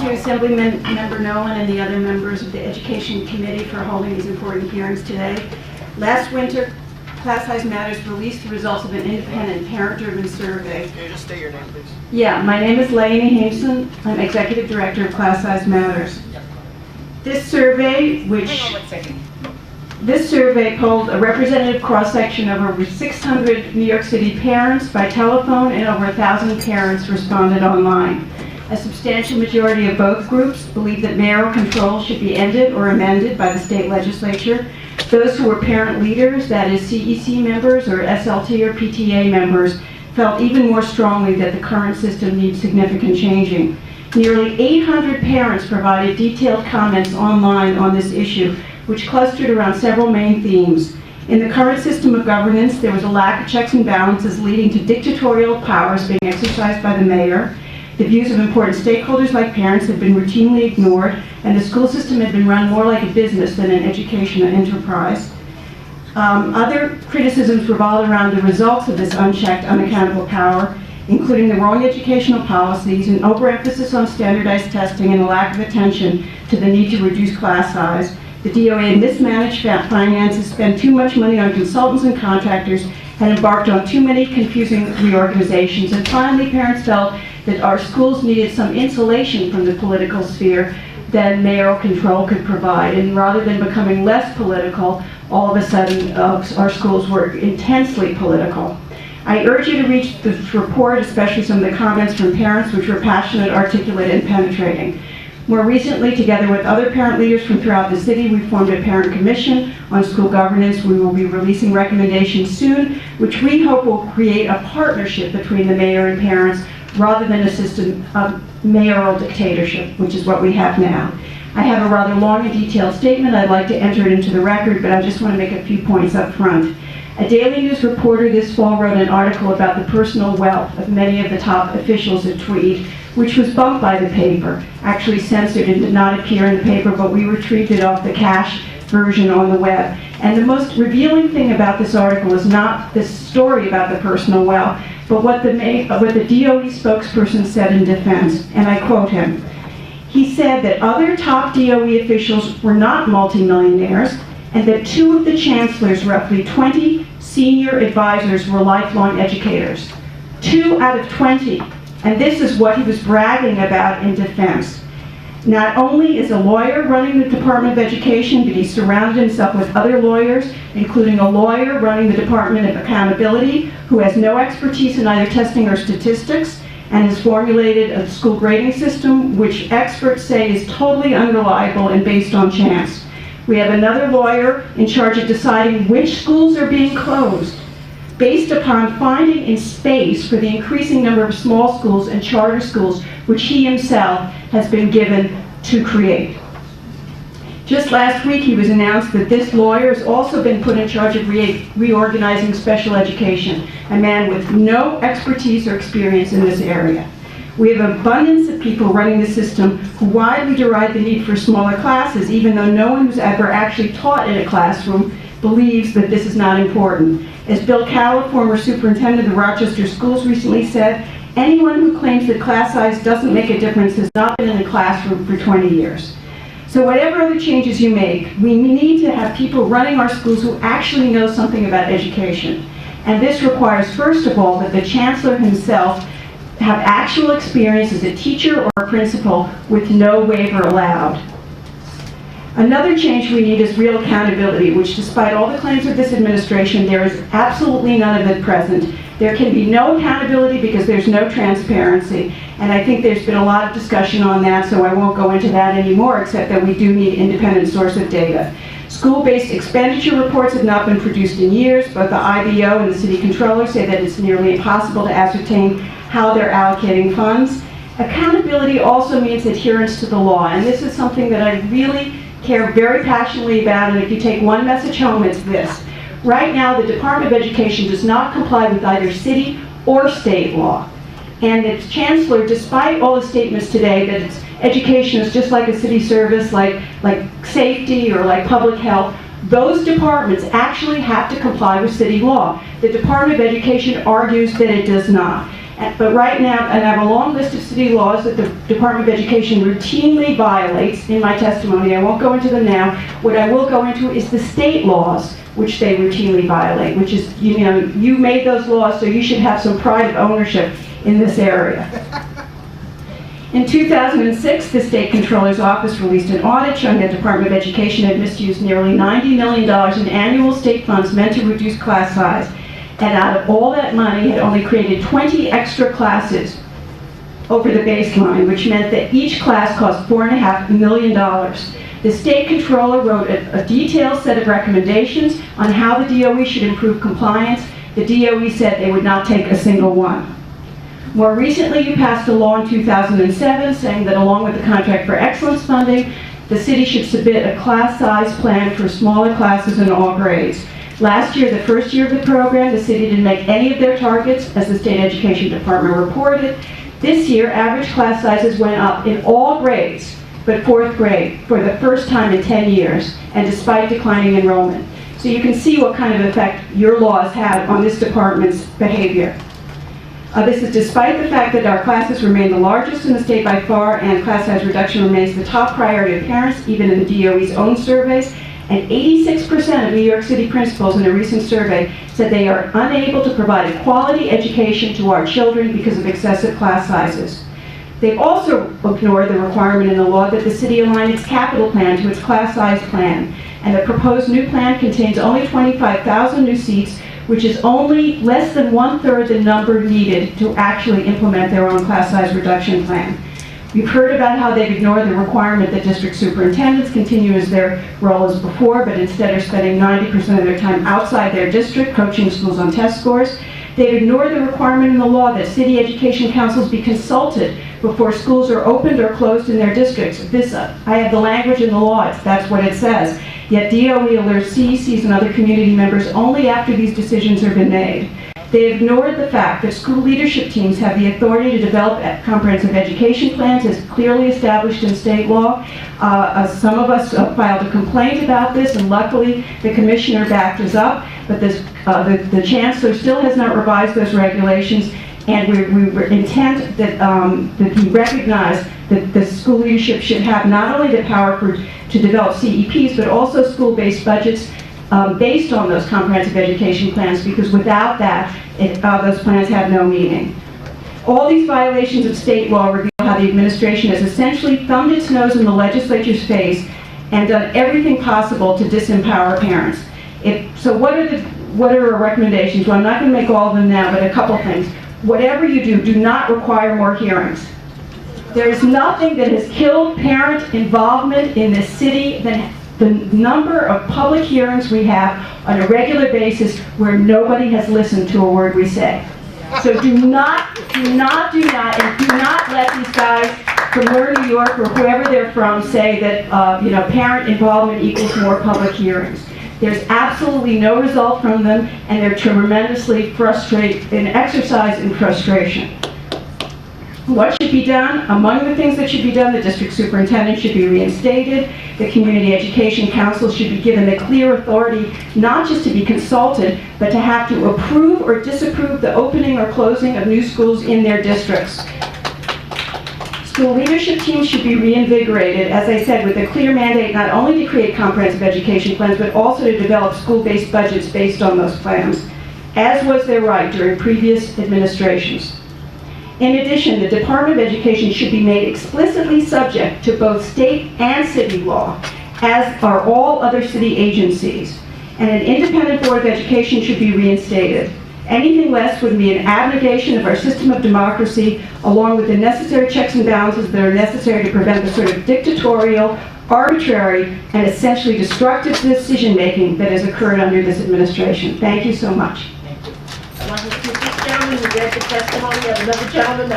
you, Assemblyman Member Nolan and the other members of the Education Committee for holding these important hearings today. Last winter, Class Size Matters released the results of an independent parent-driven survey. Can you just state your name, please? Yeah, my name is Leonie Haimson. I'm Executive Director of Class Size Matters. This survey, This survey polled a representative cross-section of over 600 New York City parents by telephone, and over 1,000 parents responded online. A substantial majority of both groups believe that mayoral control should be ended or amended by the state legislature. Those who were parent leaders, that is CEC members or SLT or PTA members, felt even more strongly that the current system needs significant changing. Nearly 800 parents provided detailed comments online on this issue, which clustered around several main themes. In the current system of governance, there was a lack of checks and balances leading to dictatorial powers being exercised by the mayor. The views of important stakeholders like parents had been routinely ignored, and the school system had been run more like a business than an educational enterprise. Other criticisms revolved around the results of this unchecked, unaccountable power, including the wrong educational policies, an overemphasis on standardized testing, and a lack of attention to the need to reduce class size. The DOA mismanaged finances, spent too much money on consultants and contractors, had embarked on too many confusing reorganizations, and finally parents felt that our schools needed some insulation from the political sphere that mayoral control could provide. And rather than becoming less political, all of a sudden our schools were intensely political. I urge you to read this report, especially some of the comments from parents, which were passionate, articulate, and penetrating. More recently, together with other parent leaders from throughout the city, we formed a parent commission on school governance. We will be releasing recommendations soon, which we hope will create a partnership between the mayor and parents rather than a system of mayoral dictatorship, which is what we have now. I have a rather long and detailed statement. I'd like to enter it into the record, but I just want to make a few points up front. A Daily News reporter this fall wrote an article about the personal wealth of many of the top officials at Tweed, which was bumped by the paper, actually censored and did not appear in the paper, but we retrieved it off the cache version on the web. And the most revealing thing about this article is not this story about the personal wealth, but what the DOE spokesperson said in defense, and I quote him. He said that other top DOE officials were not multimillionaires, and that 2 of the chancellor's roughly 20 senior advisors were lifelong educators. 2 out of 20. And this is what he was bragging about in defense. Not only is a lawyer running the Department of Education, but he surrounded himself with other lawyers, including a lawyer running the Department of Accountability, who has no expertise in either testing or statistics, and has formulated a school grading system which experts say is totally unreliable and based on chance. We have another lawyer in charge of deciding which schools are being closed, based upon finding in space for the increasing number of small schools and charter schools, which he himself has been given to create. Just last week, he was announced that this lawyer has also been put in charge of reorganizing special education, a man with no expertise or experience in this area. We have an abundance of people running the system who widely deride the need for smaller classes, even though no one who's ever actually taught in a classroom believes that this is not important. As Bill Calla, former superintendent of the Rochester schools, recently said, anyone who claims that class size doesn't make a difference has not been in a classroom for 20 years. So whatever other changes you make, we need to have people running our schools who actually know something about education. And this requires, first of all, that the chancellor himself have actual experience as a teacher or a principal with no waiver allowed. Another change we need is real accountability, which despite all the claims of this administration, there is absolutely none of it present. There can be no accountability because there's no transparency. And I think there's been a lot of discussion on that, so I won't go into that anymore, except that we do need independent source of data. School-based expenditure reports have not been produced in years. Both the IBO and the city controller say that it's nearly impossible to ascertain how they're allocating funds. Accountability also means adherence to the law, and this is something that I really care very passionately about, and if you take one message home, it's this. Right now, the Department of Education does not comply with either city or state law. And its chancellor, despite all the statements today that its education is just like a city service, like safety or like public health, those departments actually have to comply with city law. The Department of Education argues that it does not. But right now, and I have a long list of city laws that the Department of Education routinely violates in my testimony. I won't go into them now. What I will go into is the state laws which they routinely violate, which is, you know, you made those laws, so you should have some pride of ownership in this area. In 2006, the State Controller's Office released an audit showing that the Department of Education had misused nearly $90 million in annual state funds meant to reduce class size, and out of all that money had only created 20 extra classes over the baseline, which meant that each class cost $4.5 million. The State Controller wrote a detailed set of recommendations on how the DOE should improve compliance. The DOE said they would not take a single one. More recently, you passed a law in 2007 saying that along with the Contract for Excellence funding, the city should submit a class size plan for smaller classes in all grades. Last year, the first year of the program, the city didn't make any of their targets, as the State Education Department reported. This year, average class sizes went up in all grades, but fourth grade, for the first time in 10 years, and despite declining enrollment. So you can see what kind of effect your laws had on this department's behavior. This is despite the fact that our classes remain the largest in the state by far, and class size reduction remains the top priority of parents, even in the DOE's own surveys. And 86% of New York City principals in a recent survey said they are unable to provide a quality education to our children because of excessive class sizes. They've also ignored the requirement in the law that the city align its capital plan to its class size plan. And the proposed new plan contains only 25,000 new seats, which is only less than 1/3 the number needed to actually implement their own class size reduction plan. You've heard about how they've ignored the requirement that district superintendents continue as their role as before, but instead are spending 90% of their time outside their district, coaching schools on test scores. They've ignored the requirement in the law that city education councils be consulted before schools are opened or closed in their districts. I have the language in the law, that's what it says. Yet DOE alerts CECs and other community members only after these decisions have been made. They ignored the fact that school leadership teams have the authority to develop comprehensive education plans as clearly established in state law. Some of us filed a complaint about this, and luckily the commissioner backed us up, but the chancellor still has not revised those regulations, and we were intent that he recognize that the school leadership should have not only the power to develop CEPs, but also school-based budgets based on those comprehensive education plans, because without that, those plans have no meaning. All these violations of state law reveal how the administration has essentially thumbed its nose in the legislature's face and done everything possible to disempower parents. So what are our recommendations? Well, I'm not going to make all of them now, but a couple things. Whatever you do, do not require more hearings. There is nothing that has killed parent involvement in this city than the number of public hearings we have on a regular basis where nobody has listened to a word we say. So do not, and do not let these guys from New York or whoever they're from say that parent involvement equals more public hearings. There's absolutely no result from them, and they're tremendously an exercise in frustration. What should be done? Among the things that should be done, the district superintendent should be reinstated. The community education council should be given the clear authority not just to be consulted, but to have to approve or disapprove the opening or closing of new schools in their districts. School leadership teams should be reinvigorated, as I said, with a clear mandate not only to create comprehensive education plans, but also to develop school-based budgets based on those plans, as was their right during previous administrations. In addition, the Department of Education should be made explicitly subject to both state and city law, as are all other city agencies, and an independent Board of Education should be reinstated. Anything less would be an abnegation of our system of democracy, along with the necessary checks and balances that are necessary to prevent the sort of dictatorial, arbitrary, and essentially destructive decision-making that has occurred under this administration. Thank you so much. I want to speak this gentleman who read the testimony of another gentleman